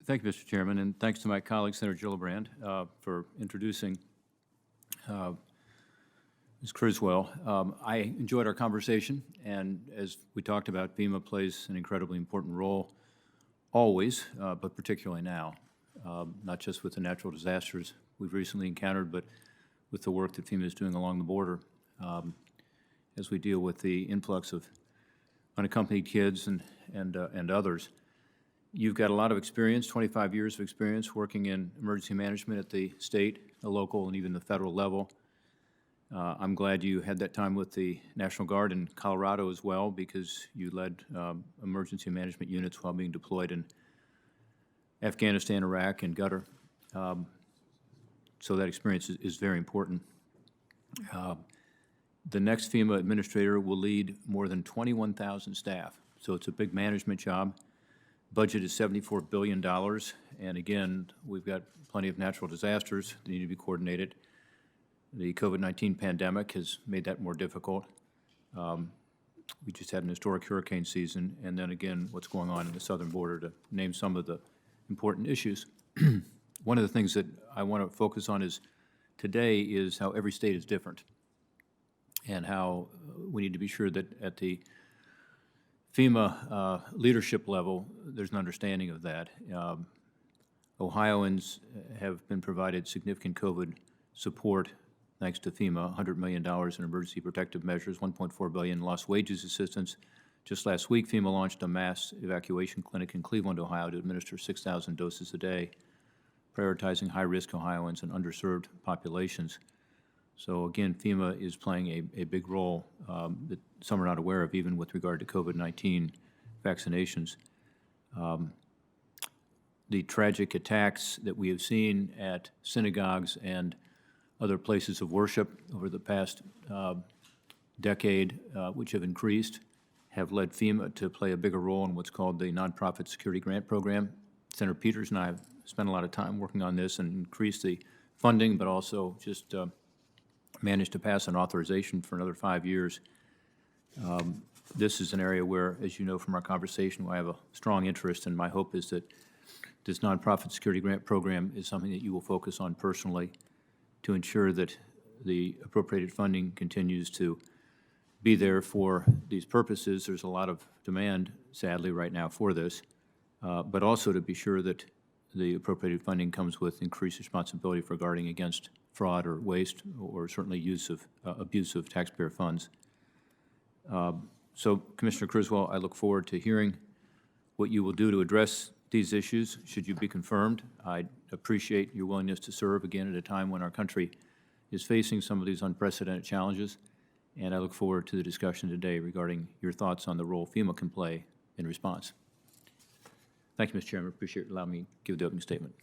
Thank you, Mr. Chairman, and thanks to my colleague, Senator Gillibrand, for introducing Ms. Criswell. I enjoyed our conversation, and as we talked about, FEMA plays an incredibly important role always, but particularly now, not just with the natural disasters we've recently encountered, but with the work that FEMA is doing along the border as we deal with the influx of unaccompanied kids and others. You've got a lot of experience, 25 years of experience working in emergency management at the state, the local, and even the federal level. I'm glad you had that time with the National Guard in Colorado as well, because you led emergency management units while being deployed in Afghanistan, Iraq, and Qatar. So that experience is very important. The next FEMA administrator will lead more than 21,000 staff, so it's a big management job. Budget is $74 billion, and again, we've got plenty of natural disasters that need to be coordinated. The COVID-19 pandemic has made that more difficult. We just had an historic hurricane season, and then again, what's going on in the southern border, to name some of the important issues. One of the things that I want to focus on today is how every state is different, and how we need to be sure that at the FEMA leadership level, there's an understanding of that. Ohioans have been provided significant COVID support thanks to FEMA, $100 million in emergency protective measures, $1.4 billion in lost wages assistance. Just last week, FEMA launched a mass evacuation clinic in Cleveland, Ohio, to administer 6,000 doses a day, prioritizing high-risk Ohioans and underserved populations. So again, FEMA is playing a big role that some are not aware of, even with regard to COVID-19 vaccinations. The tragic attacks that we have seen at synagogues and other places of worship over the past decade, which have increased, have led FEMA to play a bigger role in what's called the Nonprofit Security Grant Program. Senator Peters and I have spent a lot of time working on this and increased the funding, but also just managed to pass an authorization for another 5 years. This is an area where, as you know from our conversation, I have a strong interest, and my hope is that this Nonprofit Security Grant Program is something that you will focus on personally to ensure that the appropriated funding continues to be there for these purposes. There's a lot of demand, sadly, right now for this, but also to be sure that the appropriated funding comes with increased responsibility for guarding against fraud or waste, or certainly use of abuse of taxpayer funds. So, Commissioner Criswell, I look forward to hearing what you will do to address these issues, should you be confirmed. I appreciate your willingness to serve again at a time when our country is facing some of these unprecedented challenges, and I look forward to the discussion today regarding your thoughts on the role FEMA can play in response. Thank you, Mr. Chairman. I appreciate allowing me to give the opening statement.